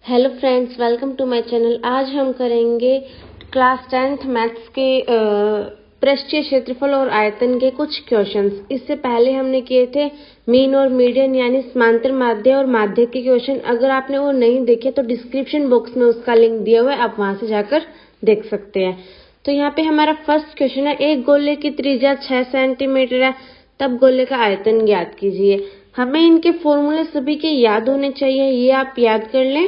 Hello friends, welcome to my channel. आज हम करेंगे क्लास 10th मैथ्स के पृष्ठीय क्षेत्रफल और आयतन के कुछ क्वेश्चंस। इससे पहले हमने किए थे मीन और मीडियन यानी समांतर माध्य और माध्य के क्वेश्चन। अगर आपने वो नहीं देखे तो डिस्क्रिप्शन बॉक्स में उसका लिंक दिया हुआ है, आप वहां से जाकर देख सकते हैं। तो यहाँ पे हमारा फर्स्ट क्वेश्चन है, एक गोले की त्रिज्या 6 सेंटीमीटर है, तब गोले का आयतन ज्ञात कीजिए। हमें इनके फॉर्मूले सभी के याद होने चाहिए, ये आप याद कर लें।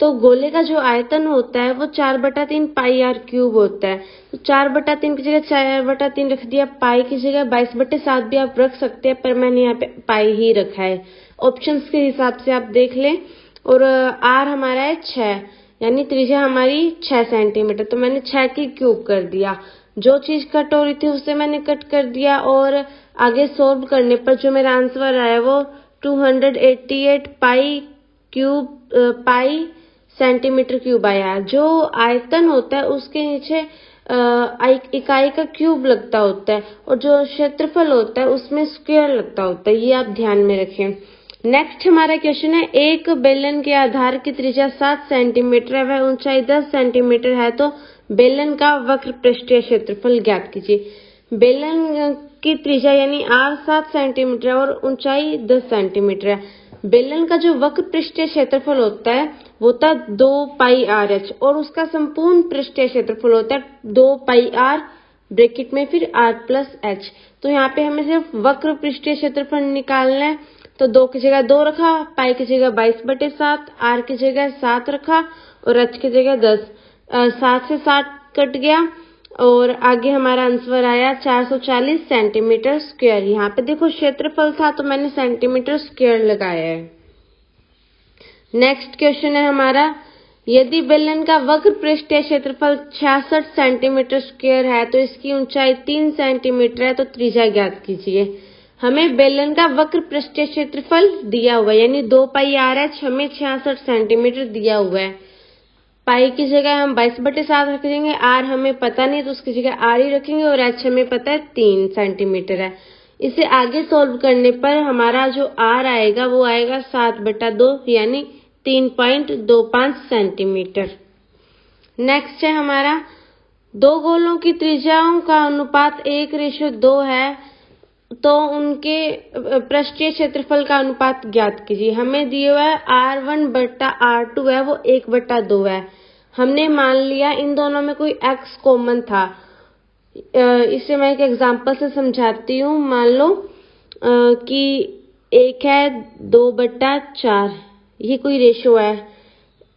तो गोले का जो आयतन होता है वो 4/3 पाई आर क्यूब होता है। तो 4/3 की जगह 4/3 रख दिया, पाई की जगह 22/7 भी आप रख सकते हैं, पर मैंने यहाँ पे पाई ही रखा है। ऑप्शंस के हिसाब से आप देख लें। और आर हमारा है 6, यानी त्रिज्या हमारी 6 सेंटीमीटर, तो मैंने 6 की क्यूब कर दिया। जो चीज कट हो रही थी उसे मैंने कट कर दिया और आगे सोल्व करने पर जो मेरा आंसर आया वो 288 पाई सेंटीमीटर क्यूब आया। जो आयतन होता है उसके नीचे इकाई का क्यूब लगता होता है और जो क्षेत्रफल होता है उसमें स्क्वायर लगता होता है, ये आप ध्यान में रखें। नेक्स्ट हमारा क्वेश्चन है, एक बेलन के आधार की त्रिज्या 7 सेंटीमीटर है, वह ऊंचाई 10 सेंटीमीटर है, तो बेलन का वक्र पृष्ठीय क्षेत्रफल ज्ञात कीजिए। बेलन की त्रिज्या यानी आर 7 सेंटीमीटर है और ऊंचाई 10 सेंटीमीटर है। बेलन का जो वक्र पृष्ठीय क्षेत्रफल होता है वो होता है 2 पाई आर एच और उसका संपूर्ण पृष्ठीय क्षेत्रफल होता है 2 पाई आर ब्रैकेट में फिर आर प्लस एच। तो यहाँ पे हमें सिर्फ वक्र पृष्ठीय क्षेत्रफल निकालना है। तो 2 की जगह 2 रखा, पाई की जगह 22/7, आर की जगह 7 रखा और एच की जगह 10। 7 से 7 कट गया और आगे हमारा आंसर आया 440 सेंटीमीटर स्क्वायर। यहाँ पे देखो क्षेत्रफल था तो मैंने सेंटीमीटर स्क्वायर लगाया है। नेक्स्ट क्वेश्चन है हमारा, यदि बेलन का वक्र पृष्ठीय क्षेत्रफल 66 सेंटीमीटर स्क्वायर है तो इसकी ऊंचाई 3 सेंटीमीटर है, तो त्रिज्या ज्ञात कीजिए। हमें बेलन का वक्र पृष्ठीय क्षेत्रफल दिया हुआ है यानी 2 पाई आर एच, हमें 66 सेंटीमीटर दिया हुआ है। पाई की जगह हम 22/7 रख देंगे, आर हमें पता नहीं तो उसकी जगह आर ही रखेंगे और एच हमें पता है 3 सेंटीमीटर है। इसे आगे सोल्व करने पर हमारा जो आर आएगा वो आएगा 7/2 यानी 3.25 सेंटीमीटर। नेक्स्ट है हमारा, दो गोलों की त्रिज्याओं का अनुपात 1:2 है, तो उनके पृष्ठीय क्षेत्रफल का अनुपात ज्ञात कीजिए। हमें दिया हुआ है R1/R2 है, वो 1/2 है। हमने मान लिया इन दोनों में कोई x कॉमन था। इसे मैं एक एग्जांपल से समझाती हूँ। मान लो कि एक है 2/4, ये कोई रेशो है।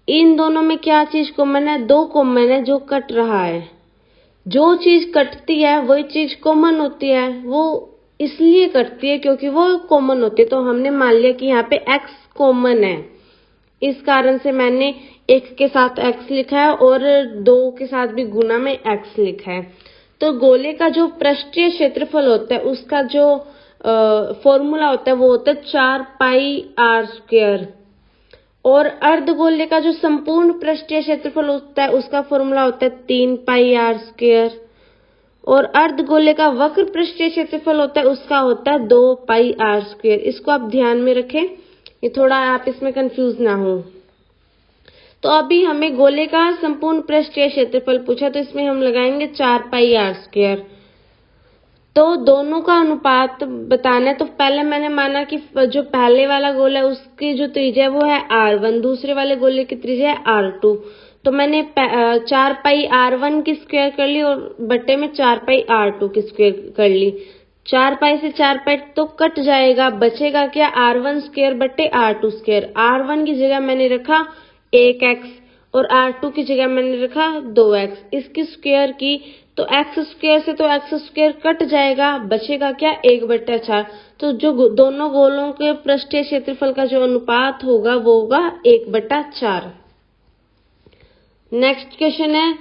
इन दोनों में क्या चीज कॉमन है? 2 कॉमन है जो कट रहा है। जो चीज कटती है वही चीज कॉमन होती है, वो इसलिए कटती है क्योंकि वो कॉमन होती है। तो हमने मान लिया कि यहाँ पे x कॉमन है, इस कारण से मैंने 1 के साथ x लिखा है और 2 के साथ भी गुना में x लिखा है। तो गोले का जो पृष्ठीय क्षेत्रफल होता है उसका जो फॉर्मूला होता है वो होता है 4 पाई आर स्क्वायर और अर्धगोले का जो संपूर्ण पृष्ठीय क्षेत्रफल होता है उसका फॉर्मूला होता है 3 पाई आर स्क्वायर और अर्धगोले का वक्र पृष्ठीय क्षेत्रफल होता है उसका होता है 2 पाई आर स्क्वायर। इसको आप ध्यान में रखें, ये थोड़ा आप इसमें कंफ्यूज ना हो। तो अभी हमें गोले का संपूर्ण पृष्ठीय क्षेत्रफल पूछा, तो इसमें हम लगाएंगे 4 पाई आर स्क्वायर। तो दोनों का अनुपात बताना है। तो पहले मैंने माना कि जो पहले वाला गोला है उसकी जो त्रिज्या वो है R1, दूसरे वाले गोले की त्रिज्या है R2। तो मैंने 4 पाई R1 की स्क्वायर कर ली और बट्टे में 4 पाई R2 की स्क्वायर कर ली। 4 पाई से 4 पाई तो कट जाएगा, बचेगा क्या? R1 स्क्वायर बट्टे R2 स्क्वायर। R1 की जगह मैंने रखा 1x और R2 की जगह मैंने रखा 2x। इसकी स्क्वायर की तो x स्क्वायर से तो x स्क्वायर कट जाएगा, बचेगा क्या? 1/4। तो जो दोनों गोलों के पृष्ठीय क्षेत्रफल का जो अनुपात होगा वो होगा 1/4। नेक्स्ट क्वेश्चन है,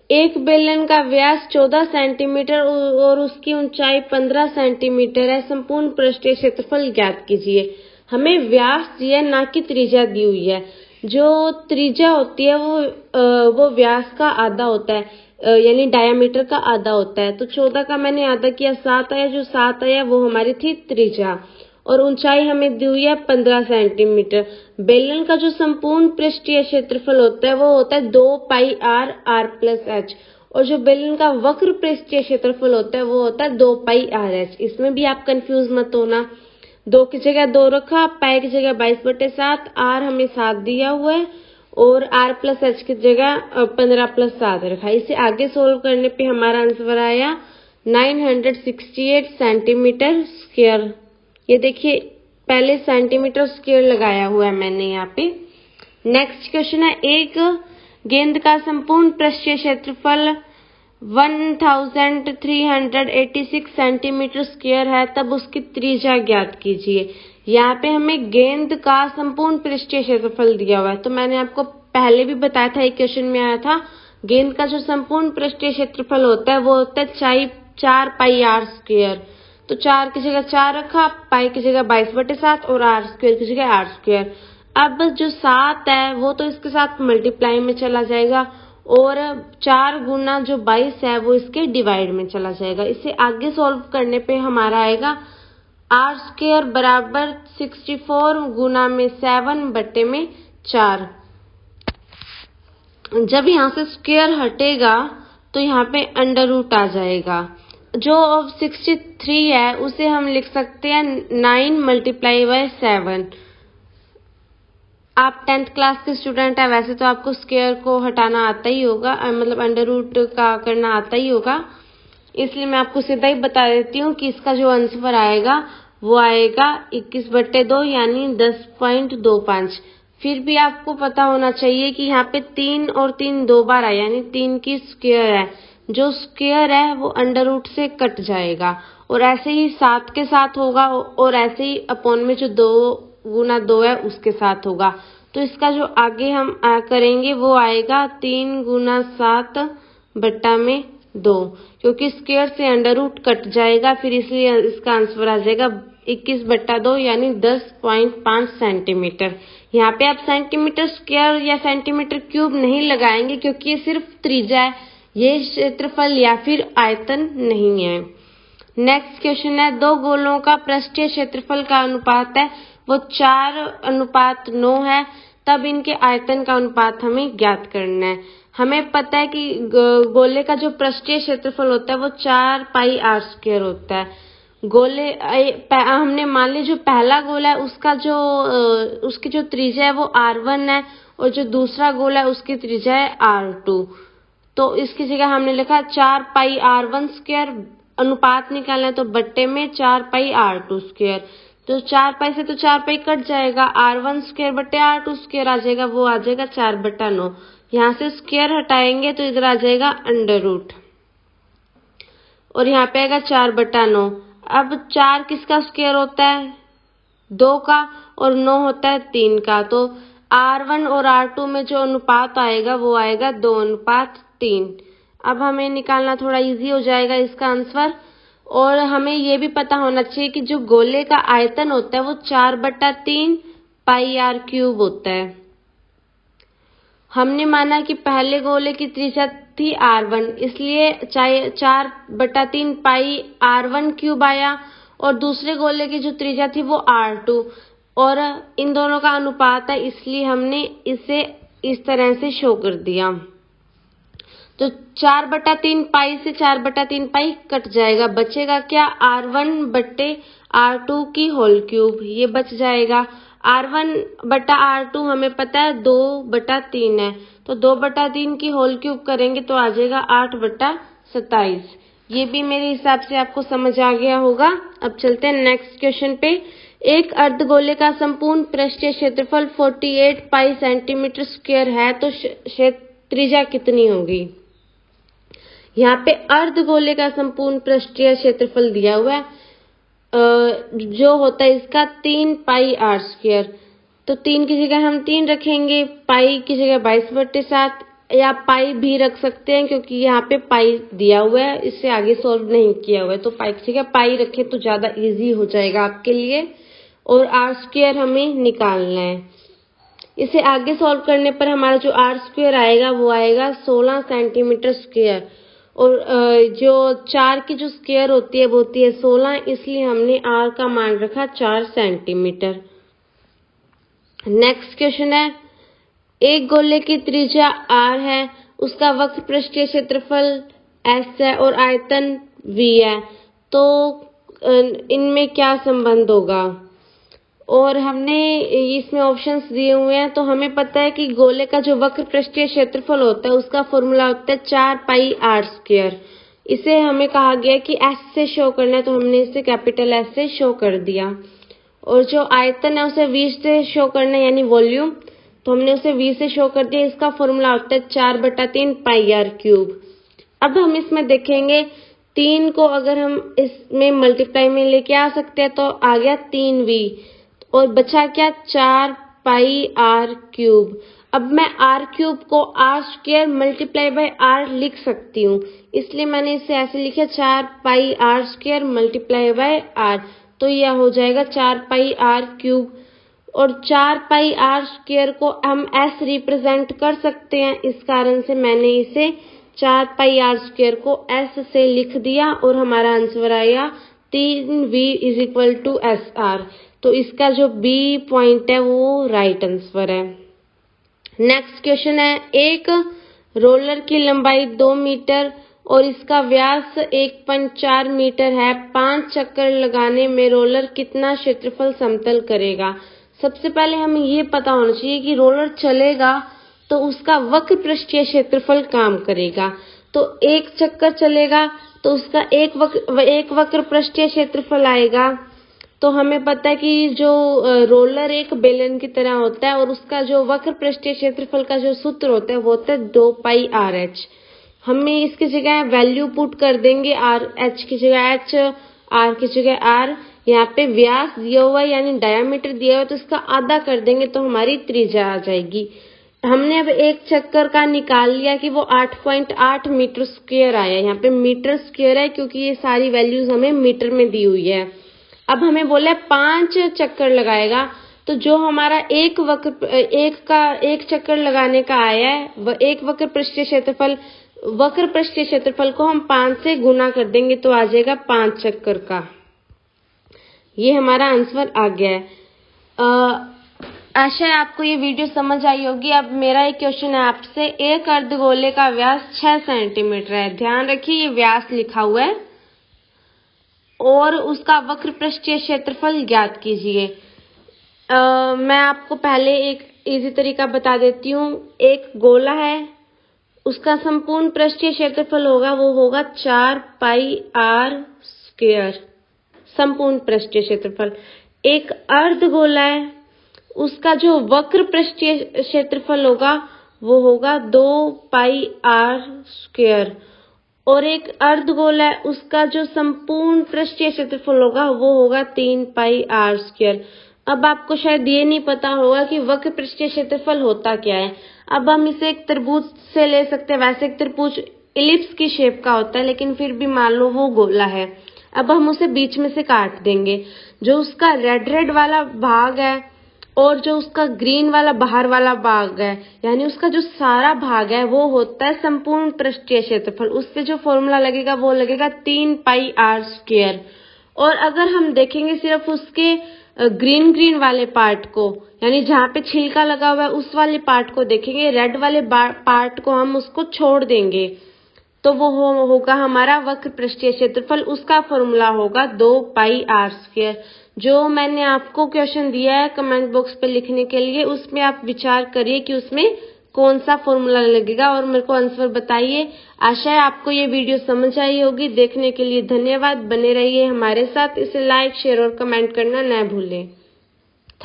एक बेलन का व्यास 14 सेंटीमीटर और उसकी ऊंचाई 15 सेंटीमीटर है, संपूर्ण पृष्ठीय क्षेत्रफल ज्ञात कीजिए। हमें व्यास दिया है, ना कि त्रिज्या दी हुई है। जो त्रिज्या होती है वो व्यास का आधा होता है, यानी डायमीटर का आधा होता है। तो 14 का मैंने आधा किया, 7 आया, जो 7 आया वो हमारी थी त्रिज्या। और ऊंचाई हमें दी हुई है 15 सेंटीमीटर। बेलन का जो संपूर्ण पृष्ठीय क्षेत्रफल होता है वो होता है 2 पाई आर आर प्लस एच, और जो बेलन का वक्र पृष्ठीय क्षेत्रफल होता है वो होता है 2 पाई आर एच। इसमें भी आप कंफ्यूज मत होना, 2 की जगह 2 रखा, पाई की जगह 22/7, आर हमें 7 दिया हुआ है और आर प्लस एच की जगह 15+7 रखा। इसे आगे सोल्व करने पे हमारा आंसर आया 968 सेंटीमीटर स्क्वायर। ये देखिए पहले सेंटीमीटर स्क्वायर लगाया हुआ है मैंने यहाँ पे। नेक्स्ट क्वेश्चन है, एक गेंद का संपूर्ण पृष्ठीय क्षेत्रफल 1386 सेंटीमीटर स्क्वायर है, तब उसकी त्रिज्या ज्ञात कीजिए। यहाँ पे हमें गेंद का संपूर्ण पृष्ठीय क्षेत्रफल दिया हुआ है, तो मैंने आपको पहले भी बताया था, एक क्वेश्चन में आया था, गेंद का जो संपूर्ण पृष्ठीय क्षेत्रफल होता है वो होता है 4 पाई आर स्क्वायर। तो 4 की जगह 4 रखा, पाई की जगह 22/7 और आर स्क्वायर की जगह आर स्क्वायर। अब जो 7 है वो तो इसके साथ मल्टीप्लाई में चला जाएगा और 4 गुना जो 22 है वो इसके डिवाइड में चला जाएगा। इसे आगे सॉल्व करने पे हमारा आएगा आर स्क्वायर बराबर 64 गुना में 7/4। जब यहाँ से स्क्वायर हटेगा तो यहाँ पे अंडर रूट आ जाएगा। जो 63 है उसे हम लिख सकते हैं 9 × 7। आप 10th क्लास के स्टूडेंट है, वैसे तो आपको स्क्वायर को हटाना आता ही होगा, मतलब अंडर रूट का करना आता ही होगा, इसलिए मैं आपको सीधा ही बता देती हूँ कि इसका जो आंसर आएगा वो आएगा 21/2 यानी 10.25। फिर भी आपको पता होना चाहिए कि यहाँ पे 3 और 3 2 बार आया, यानी 3 की स्क्वायर है, जो स्क्वायर है वो अंडर रूट से कट जाएगा और ऐसे ही 7 के साथ होगा और ऐसे ही अपॉन में जो 2 गुना 2 है उसके साथ होगा। तो इसका जो आगे हम करेंगे वो आएगा 3 गुना 7/2, क्योंकि स्क्वायर से अंडर रूट कट जाएगा, फिर इसलिए इसका आंसर आ जाएगा 21/2 यानी 10.5 सेंटीमीटर। यहाँ पे आप सेंटीमीटर स्क्वायर या सेंटीमीटर क्यूब नहीं लगाएंगे क्योंकि ये सिर्फ त्रिज्या है, ये क्षेत्रफल या फिर आयतन नहीं है। नेक्स्ट क्वेश्चन है, 2 गोलों का पृष्ठीय क्षेत्रफल का अनुपात है वो 4:9 है, तब इनके आयतन का अनुपात हमें ज्ञात करना है। हमें पता है कि गोले का जो पृष्ठीय क्षेत्रफल होता है वो 4 पाई आर स्क्वायर होता है। गोले हमने मान ली जो पहला गोला है उसकी जो त्रिज्या है वो r1 है और जो दूसरा गोला है उसकी त्रिज्या है r2। तो इसकी जगह हमने लिखा 4 पाई r1 स्क्वायर, अनुपात निकालना है तो बट्टे में 4 पाई r2 स्क्वायर। तो 4 पाई से तो 4 पाई कट जाएगा, r1 स्क्वायर बट्टे r2 स्क्वायर आ जाएगा, वो आ जाएगा 4/9। यहाँ से स्क्वायर हटाएंगे तो इधर आ जाएगा अंडर रूट और यहाँ पे आएगा 4/9। अब 4 किसका स्क्वायर होता है? 2 का, और 9 होता है 3 का। तो r1 और r2 में जो अनुपात आएगा वो आएगा 2:3। अब हमें निकालना थोड़ा इजी हो जाएगा इसका आंसर। और हमें ये भी पता होना चाहिए कि जो गोले का आयतन होता है वो 4/3 पाई आर क्यूब होता है। हमने माना कि पहले गोले की त्रिज्या थी r1, इसलिए 4/3 पाई r1 क्यूब आया, और दूसरे गोले की जो त्रिज्या थी वो r2, और इन दोनों का अनुपात है इसलिए हमने इसे इस तरह से शो कर दिया। तो 4/3 पाई से 4/3 पाई कट जाएगा, बचेगा क्या? r1/r2 की होल क्यूब, ये बच जाएगा। r1/r2 हमें पता है 2/3 है, तो 2/3 की होल क्यूब करेंगे तो आ जाएगा 8/27। ये भी मेरे हिसाब से आपको समझ आ गया होगा। अब चलते हैं नेक्स्ट क्वेश्चन पे। एक अर्धगोले का संपूर्ण पृष्ठीय क्षेत्रफल 48 पाई सेंटीमीटर स्क्वायर है, तो त्रिज्या कितनी होगी? यहाँ पे अर्धगोले का संपूर्ण पृष्ठीय क्षेत्रफल दिया हुआ है, जो होता है इसका 3 पाई आर स्क्वायर। तो 3 की जगह हम 3 रखेंगे, पाई की जगह 22/7, या पाई भी रख सकते हैं क्योंकि यहाँ पे पाई दिया हुआ है, इससे आगे सॉल्व नहीं किया हुआ है, तो पाई की जगह पाई रखें तो ज्यादा इजी हो जाएगा आपके लिए। और आर स्क्वायर हमें निकालना है। इसे आगे सॉल्व करने पर हमारा जो आर स्क्वायर आएगा वो आएगा 16 सेंटीमीटर स्क्वायर, और जो 4 की जो स्क्वायर होती है वो होती है 16, इसलिए हमने r का मान रखा 4 सेंटीमीटर। नेक्स्ट क्वेश्चन है, एक गोले की त्रिज्या r है, उसका वक्र पृष्ठीय क्षेत्रफल s है और आयतन v है, तो इनमें क्या संबंध होगा। और हमने इसमें ऑप्शंस दिए हुए हैं, तो हमें पता है कि गोले का जो वक्र पृष्ठीय क्षेत्रफल होता है उसका फॉर्मूला होता है 4 पाई r स्क्वायर। इसे हमें कहा गया कि s से शो करना है, तो हमने इसे कैपिटल S से शो कर दिया। और जो आयतन है उसे v से शो करना है, यानी वॉल्यूम, तो हमने उसे v से शो कर दिया। इसका फॉर्मूला होता है 4/3 पाई r क्यूब। अब हम इसमें देखेंगे 3 को अगर हम इसमें मल्टीप्लाई में लेके आ सकते हैं तो आ गया 3v और बचा क्या 4 पाई r क्यूब। अब मैं r क्यूब को r square multiply by r लिख सकती हूँ, इसलिए मैंने इसे ऐसे लिखा 4 पाई r square multiply by r, तो यह हो जाएगा 4 पाई r क्यूब। और 4 पाई r स्क्वायर को हम s रिप्रेजेंट कर सकते हैं, इस कारण से मैंने इसे 4 पाई r स्क्वायर को s से लिख दिया और हमारा आंसर आया 3v = SR। तो इसका जो B पॉइंट है वो राइट आंसर है। नेक्स्ट क्वेश्चन है, एक रोलर की लंबाई 2 मीटर और इसका व्यास 1.4 मीटर है। 5 चक्कर लगाने में रोलर कितना क्षेत्रफल समतल करेगा। सबसे पहले हमें ये पता होना चाहिए कि रोलर चलेगा तो उसका वक्र पृष्ठीय क्षेत्रफल काम करेगा। तो 1 चक्कर चलेगा तो उसका एक वक्र पृष्ठीय क्षेत्रफल आएगा। तो हमें पता है कि जो रोलर एक बेलन की तरह होता है और उसका जो वक्र पृष्ठीय क्षेत्रफल का जो सूत्र होता है वो होता है 2 पाई RH। हमें इसकी जगह वैल्यू पुट कर देंगे, RH की जगह H, R की जगह R। यहाँ पे व्यास दिया हुआ है यानी डायमीटर दिया हुआ है, तो इसका आधा कर देंगे तो हमारी त्रिज्या आ जाएगी। हमने अब एक चक्कर का निकाल लिया कि वो 8.8 मीटर स्क्वायर आया। यहाँ पे मीटर स्क्वायर है क्योंकि ये सारी वैल्यूज हमें मीटर में दी हुई है। अब हमें बोला 5 चक्कर लगाएगा, तो जो हमारा एक चक्कर लगाने का आया है वह एक वक्र पृष्ठीय क्षेत्रफल को हम 5 से गुना कर देंगे तो आ जाएगा 5 चक्कर का। ये हमारा आंसर आ गया है। आशा है आपको ये वीडियो समझ आई होगी। अब मेरा एक क्वेश्चन है आपसे, एक अर्धगोले का व्यास 6 सेंटीमीटर है। ध्यान रखिए ये व्यास लिखा हुआ है और उसका वक्र पृष्ठीय क्षेत्रफल ज्ञात कीजिए। मैं आपको पहले एक इजी तरीका बता देती हूँ। एक गोला है, उसका संपूर्ण पृष्ठीय क्षेत्रफल होगा वो होगा 4 पाई r स्क्वायर, संपूर्ण पृष्ठीय क्षेत्रफल। एक अर्धगोला है, उसका जो वक्र पृष्ठीय क्षेत्रफल होगा वो होगा 2 पाई r स्क्वायर। और एक अर्धगोला है, उसका जो संपूर्ण पृष्ठीय क्षेत्रफल होगा वो होगा 3 पाई r स्क्वायर। अब आपको शायद ये नहीं पता होगा कि वक्र पृष्ठीय क्षेत्रफल होता क्या है। अब हम इसे एक त्रिभुज से ले सकते हैं। वैसे एक त्रिभुज इलिप्स की शेप का होता है, लेकिन फिर भी मान लो वो गोला है। अब हम उसे बीच में से काट देंगे। जो उसका रेड वाला भाग है और जो उसका ग्रीन वाला बाहर वाला भाग है, यानी उसका जो सारा भाग है वो होता है संपूर्ण पृष्ठीय क्षेत्रफल। उस पे जो फॉर्मूला लगेगा वो लगेगा 3 पाई r स्क्वायर। और अगर हम देखेंगे सिर्फ उसके ग्रीन वाले पार्ट को, यानी जहाँ पे छिलका लगा हुआ है उस वाले पार्ट को देखेंगे, रेड वाले पार्ट को हम उसको छोड़ देंगे, तो वो होगा हमारा वक्र पृष्ठीय क्षेत्रफल। उसका फॉर्मूला होगा 2 पाई r स्क्वायर। जो मैंने आपको क्वेश्चन दिया है कमेंट बॉक्स पे लिखने के लिए, उसमें आप विचार करिए कि उसमें कौन सा फॉर्मूला लगेगा और मेरे को आंसर बताइए। आशा है आपको ये वीडियो समझ आई होगी। देखने के लिए धन्यवाद। बने रहिए हमारे साथ। इसे लाइक, शेयर और कमेंट करना न भूलें।